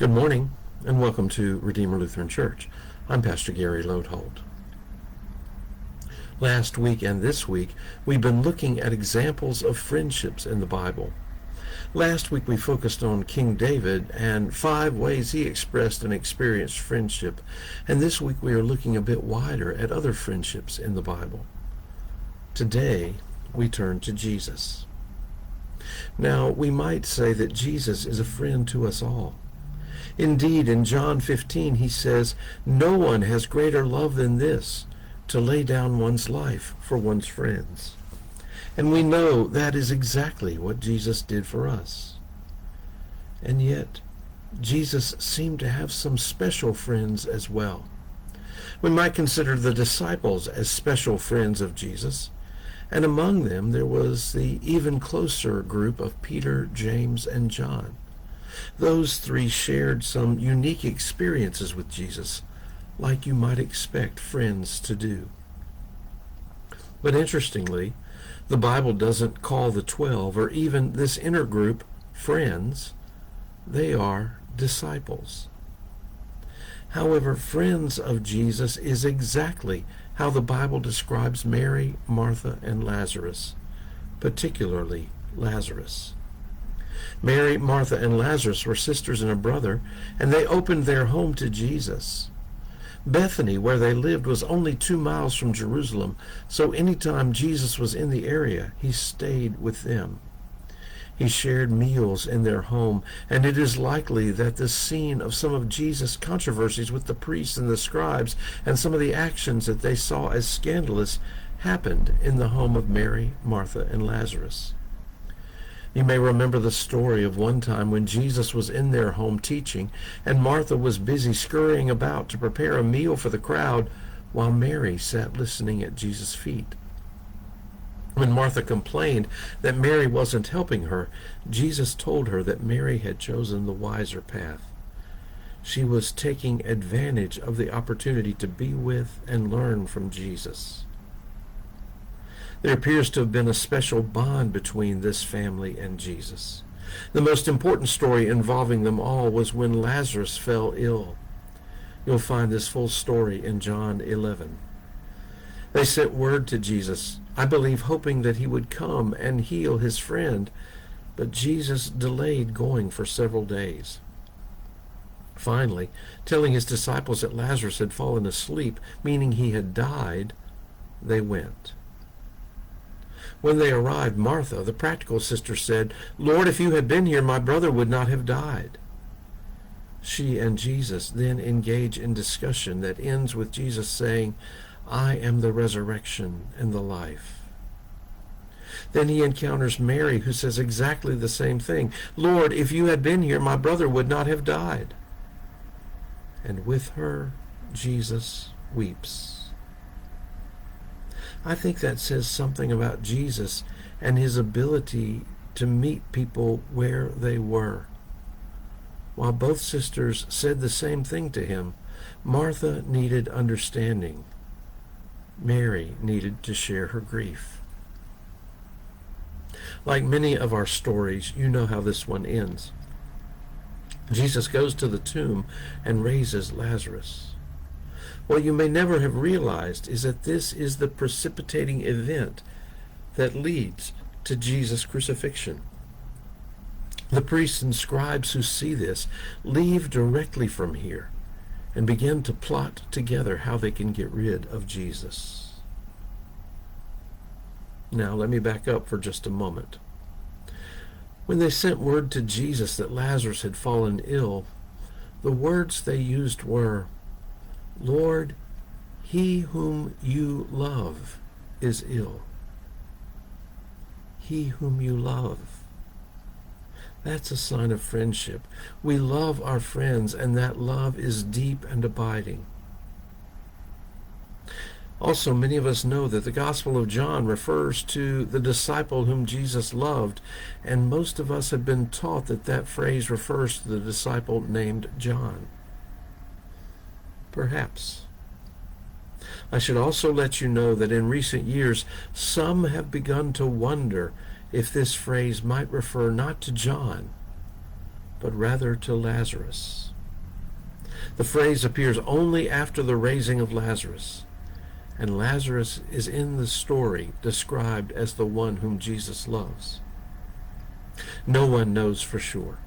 Good morning, and welcome to Redeemer Lutheran Church. I'm Pastor Gary Lodeholt. Last week and this week, we've been looking at examples of friendships in the Bible. Last week we focused on King David and 5 ways he expressed and experienced friendship, and this week we are looking a bit wider at other friendships in the Bible. Today, we turn to Jesus. Now, we might say that Jesus is a friend to us all. Indeed, in John 15, he says, "No one has greater love than this, to lay down one's life for one's friends." And we know that is exactly what Jesus did for us. And yet, Jesus seemed to have some special friends as well. We might consider the disciples as special friends of Jesus, and among them there was the even closer group of Peter, James, and John. Those 3 shared some unique experiences with Jesus, like you might expect friends to do. But interestingly, the Bible doesn't call the 12, or even this inner group, friends. They are disciples. However, friends of Jesus is exactly how the Bible describes Mary, Martha, and Lazarus, particularly Lazarus. Mary, Martha, and Lazarus were sisters and a brother, and they opened their home to Jesus. Bethany, where they lived, was only 2 miles from Jerusalem, so anytime Jesus was in the area, he stayed with them. He shared meals in their home, and it is likely that the scene of some of Jesus' controversies with the priests and the scribes and some of the actions that they saw as scandalous happened in the home of Mary, Martha, and Lazarus. You may remember the story of one time when Jesus was in their home teaching, and Martha was busy scurrying about to prepare a meal for the crowd, while Mary sat listening at Jesus' feet. When Martha complained that Mary wasn't helping her, Jesus told her that Mary had chosen the wiser path. She was taking advantage of the opportunity to be with and learn from Jesus. There appears to have been a special bond between this family and Jesus. The most important story involving them all was when Lazarus fell ill. You'll find this full story in John 11. They sent word to Jesus, I believe hoping that he would come and heal his friend, but Jesus delayed going for several days. Finally, telling his disciples that Lazarus had fallen asleep, meaning he had died, they went. When they arrived, Martha, the practical sister, said, "Lord, if you had been here, my brother would not have died." She and Jesus then engage in discussion that ends with Jesus saying, "I am the resurrection and the life." Then he encounters Mary, who says exactly the same thing. "Lord, if you had been here, my brother would not have died." And with her, Jesus weeps. I think that says something about Jesus and his ability to meet people where they were. While both sisters said the same thing to him, Martha needed understanding. Mary needed to share her grief. Like many of our stories, you know how this one ends. Jesus goes to the tomb and raises Lazarus. What you may never have realized is that this is the precipitating event that leads to Jesus' crucifixion. The priests and scribes who see this leave directly from here and begin to plot together how they can get rid of Jesus. Now, let me back up for just a moment. When they sent word to Jesus that Lazarus had fallen ill, the words they used were, "Lord, he whom you love is ill." He whom you love. That's a sign of friendship. We love our friends, and that love is deep and abiding. Also, many of us know that the Gospel of John refers to the disciple whom Jesus loved, and most of us have been taught that that phrase refers to the disciple named John. Perhaps. I should also let you know that in recent years, some have begun to wonder if this phrase might refer not to John, but rather to Lazarus. The phrase appears only after the raising of Lazarus, and Lazarus is in the story described as the one whom Jesus loves. No one knows for sure,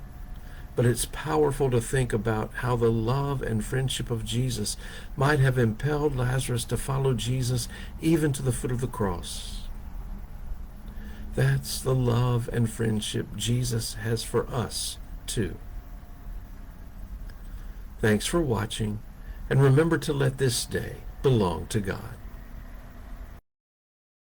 but it's powerful to think about how the love and friendship of Jesus might have impelled Lazarus to follow Jesus even to the foot of the cross. That's the love and friendship Jesus has for us, too. Thanks for watching, and remember to let this day belong to God.